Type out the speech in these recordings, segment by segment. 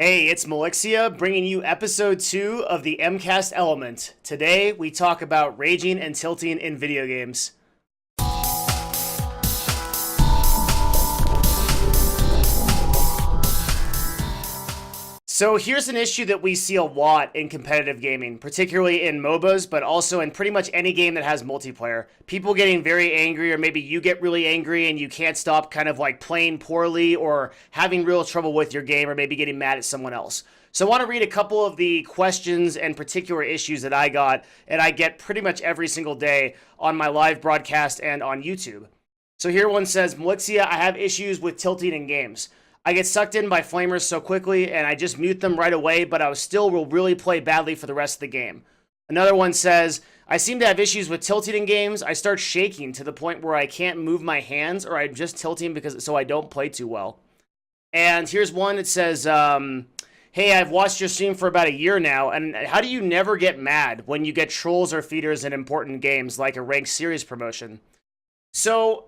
Hey, it's Mylixia bringing you episode 2 of the MCast element. Today, we talk about raging and tilting in video games. So here's an issue that we see a lot in competitive gaming, particularly in MOBAs, but also in pretty much any game that has multiplayer. People getting very angry, or maybe you get really angry and you can't stop kind of like playing poorly or having real trouble with your game, or maybe getting mad at someone else. So I want to read a couple of the questions and particular issues that I got, and I get pretty much every single day on my live broadcast and on YouTube. So here one says, Mylixia, I have issues with tilting in games. I get sucked in by flamers so quickly, and I just mute them right away, but I still will really play badly for the rest of the game. Another one says, I seem to have issues with tilting in games. I start shaking to the point where I can't move my hands, or I'm just tilting so I don't play too well. And here's one that says, hey, I've watched your stream for about a year now, and how do you never get mad when you get trolls or feeders in important games like a ranked series promotion? So,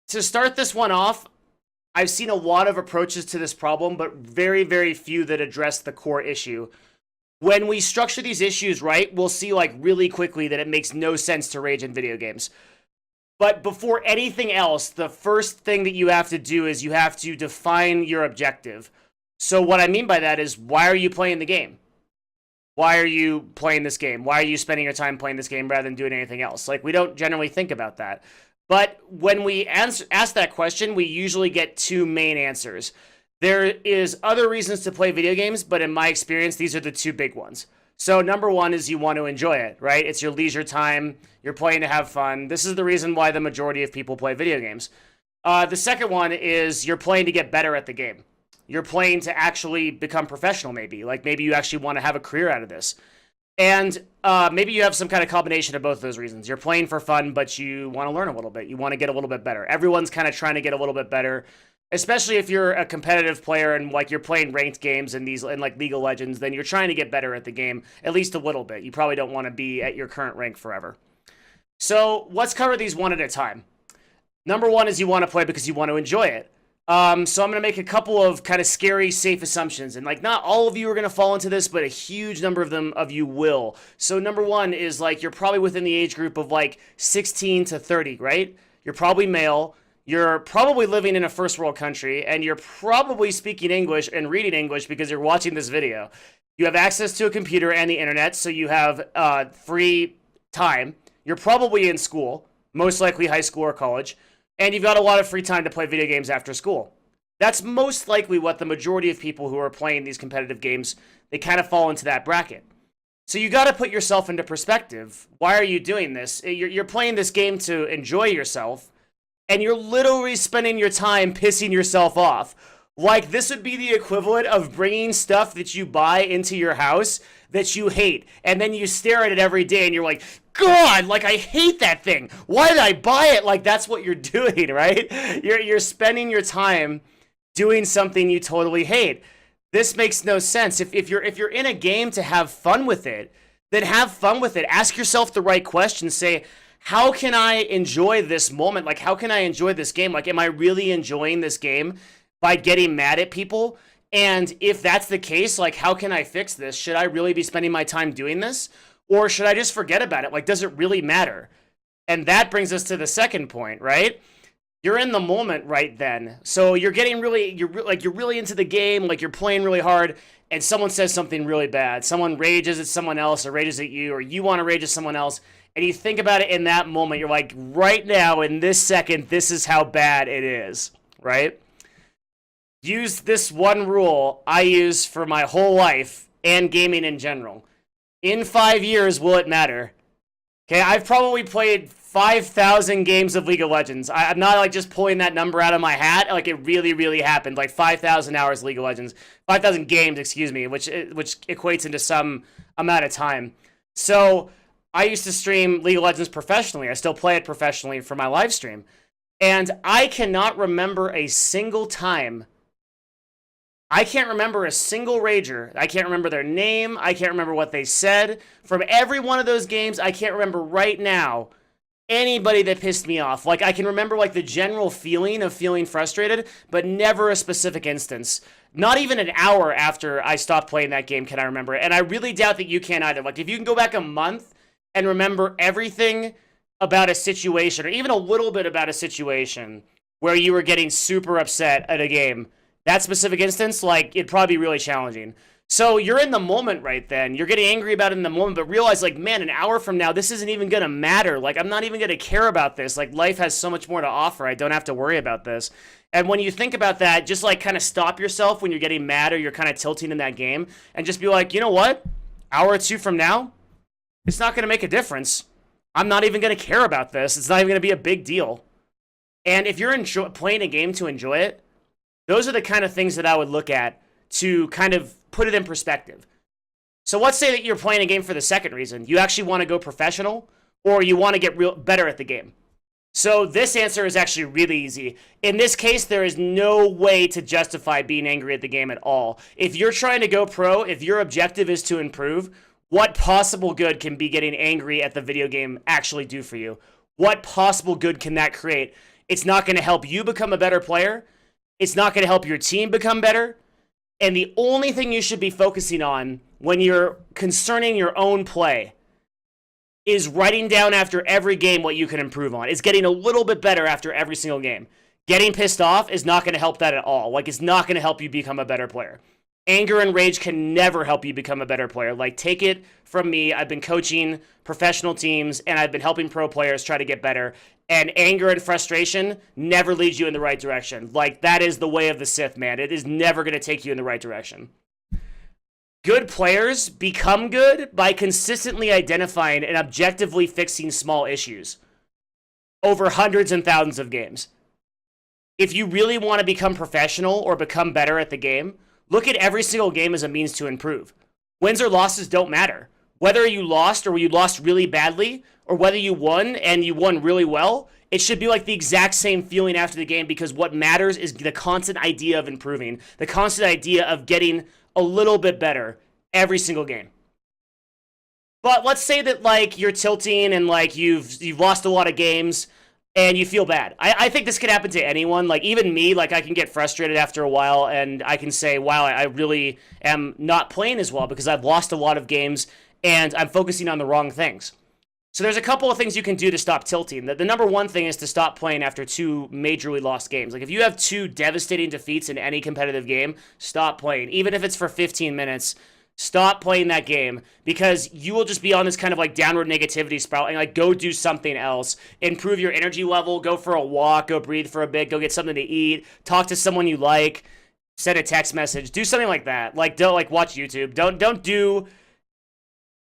to start this one off, I've seen a lot of approaches to this problem, but very, very few that address the core issue. When we structure these issues right, we'll see like really quickly that it makes no sense to rage in video games. But before anything else, the first thing that you have to do is you have to define your objective. So what I mean by that is, why are you playing the game? Why are you playing this game? Why are you spending your time playing this game rather than doing anything else? Like, we don't generally think about that. But when we ask that question, we usually get two main answers. There is other reasons to play video games, but in my experience, these are the two big ones. So number one is you want to enjoy it, right? It's your leisure time. You're playing to have fun. This is the reason why the majority of people play video games. The second one is you're playing to get better at the game. You're playing to actually become professional, maybe. Like, maybe you actually want to have a career out of this. And maybe you have some kind of combination of both of those reasons. You're playing for fun, but you want to learn a little bit. You want to get a little bit better. Everyone's kind of trying to get a little bit better, especially if you're a competitive player and like you're playing ranked games and like League of Legends, then you're trying to get better at the game, at least a little bit. You probably don't want to be at your current rank forever. So let's cover these one at a time. Number one is you want to play because you want to enjoy it. So I'm going to make a couple of kind of scary, safe assumptions. And like, not all of you are going to fall into this, but a huge number of you will. So number one is like, you're probably within the age group of like 16 to 30, right? You're probably male. You're probably living in a first world country, and you're probably speaking English and reading English because you're watching this video. You have access to a computer and the internet, so you have free time. You're probably in school, most likely high school or college. And you've got a lot of free time to play video games after school. That's most likely what the majority of people who are playing these competitive games, they kind of fall into that bracket. So you got to put yourself into perspective. Why are you doing this? You're playing this game to enjoy yourself, and you're literally spending your time pissing yourself off. Like, this would be the equivalent of bringing stuff that you buy into your house that you hate, and then you stare at it every day and you're like, God, like, I hate that thing. Why did I buy it? Like, that's what you're doing, right? You're spending your time doing something you totally hate. This makes no sense. If you're in a game to have fun with it, then have fun with it. Ask yourself the right questions. Say, how can I enjoy this moment? Like, how can I enjoy this game? Like, am I really enjoying this game by getting mad at people? And if that's the case, like, how can I fix this? Should I really be spending my time doing this? Or should I just forget about it? Like, does it really matter? And that brings us to the second point, right? You're in the moment right then. So you're getting you're really into the game, like you're playing really hard, and someone says something really bad. Someone rages at someone else, or rages at you, or you want to rage at someone else, and you think about it in that moment. You're like, right now, in this second, this is how bad it is, right? Use this one rule I use for my whole life and gaming in general. In 5 years, will it matter? Okay, I've probably played 5,000 games of League of Legends. I'm not like just pulling that number out of my hat. Like, it really, really happened. Like 5,000 hours League of Legends. 5,000 games, excuse me, which equates into some amount of time. So I used to stream League of Legends professionally. I still play it professionally for my live stream. And I cannot remember a single time. I can't remember a single rager. I can't remember their name. I can't remember what they said. From every one of those games, I can't remember right now anybody that pissed me off. Like, I can remember like the general feeling of feeling frustrated, but never a specific instance. Not even an hour after I stopped playing that game can I remember it. And I really doubt that you can either. Like, if you can go back a month and remember everything about a situation, or even a little bit about a situation where you were getting super upset at a game, that specific instance, like, it'd probably be really challenging. So you're in the moment right then. You're getting angry about it in the moment, but realize, like, man, an hour from now, this isn't even going to matter. Like, I'm not even going to care about this. Like, life has so much more to offer. I don't have to worry about this. And when you think about that, just, like, kind of stop yourself when you're getting mad or you're kind of tilting in that game and just be like, you know what? Hour or two from now, it's not going to make a difference. I'm not even going to care about this. It's not even going to be a big deal. And if you're playing a game to enjoy it, those are the kind of things that I would look at to kind of put it in perspective. So let's say that you're playing a game for the second reason. You actually want to go professional, or you want to get better at the game. So this answer is actually really easy. In this case, there is no way to justify being angry at the game at all. If you're trying to go pro, if your objective is to improve, what possible good can be getting angry at the video game actually do for you? What possible good can that create? It's not going to help you become a better player. It's not going to help your team become better. And the only thing you should be focusing on when you're concerning your own play is writing down after every game what you can improve on. It's getting a little bit better after every single game. Getting pissed off is not going to help that at all. Like, it's not going to help you become a better player. Anger and rage can never help you become a better player. Like, take it from me. I've been coaching professional teams, and I've been helping pro players try to get better. And anger and frustration never leads you in the right direction. Like, that is the way of the Sith, man. It is never going to take you in the right direction. Good players become good by consistently identifying and objectively fixing small issues over hundreds and thousands of games. If you really want to become professional or become better at the game, look at every single game as a means to improve. Wins or losses don't matter. Whether you lost or you lost really badly, or whether you won and you won really well, it should be like the exact same feeling after the game, because what matters is the constant idea of improving, the constant idea of getting a little bit better every single game. But let's say that, like, you're tilting and, like, you've lost a lot of games and you feel bad. I think this could happen to anyone. Like, even me, like, I can get frustrated after a while, and I can say, wow, I really am not playing as well because I've lost a lot of games and I'm focusing on the wrong things. So there's a couple of things you can do to stop tilting. The number one thing is to stop playing after 2 majorly lost games. Like, if you have 2 devastating defeats in any competitive game, stop playing. Even if it's for 15 minutes, stop playing that game, because you will just be on this kind of, like, downward negativity spiral, and, like, go do something else. Improve your energy level, go for a walk, go breathe for a bit, go get something to eat, talk to someone you like, send a text message, do something like that. Like, don't, like, watch YouTube. Don't do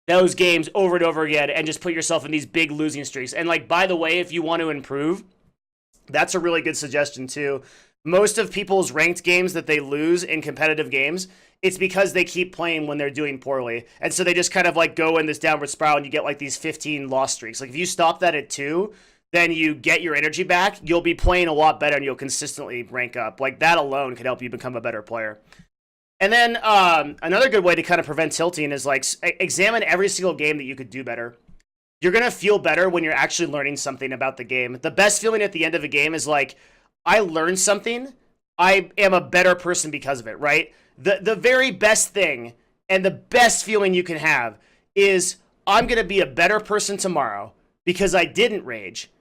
those games over and over again and just put yourself in these big losing streaks. And, like, by the way, if you want to improve, that's a really good suggestion too. Most of people's ranked games that they lose in competitive games, it's because they keep playing when they're doing poorly. And so they just kind of, like, go in this downward spiral and you get, like, these 15 loss streaks. Like, if you stop that at 2, then you get your energy back, you'll be playing a lot better and you'll consistently rank up. Like, that alone could help you become a better player. And then another good way to kind of prevent tilting is, like, examine every single game that you could do better. You're going to feel better when you're actually learning something about the game. The best feeling at the end of a game is, like, I learned something. I am a better person because of it, right? The very best thing and the best feeling you can have is, I'm going to be a better person tomorrow because I didn't rage.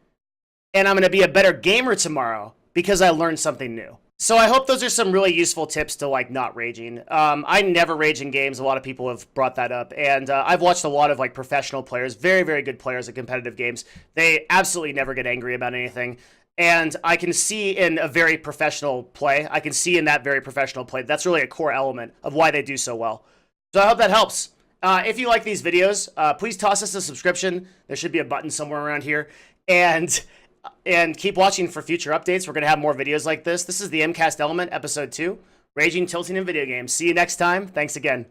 And I'm going to be a better gamer tomorrow because I learned something new. So I hope those are some really useful tips to, like, not raging. I never rage in games. A lot of people have brought that up. And I've watched a lot of, like, professional players, very, very good players at competitive games. They absolutely never get angry about anything. And I can see in a very professional play, that's really a core element of why they do so well. So I hope that helps. If you like these videos, please toss us a subscription. There should be a button somewhere around here. And keep watching for future updates. We're going to have more videos like this. This is the MCast Element, Episode 2, Raging, Tilting, and Video Games. See you next time. Thanks again.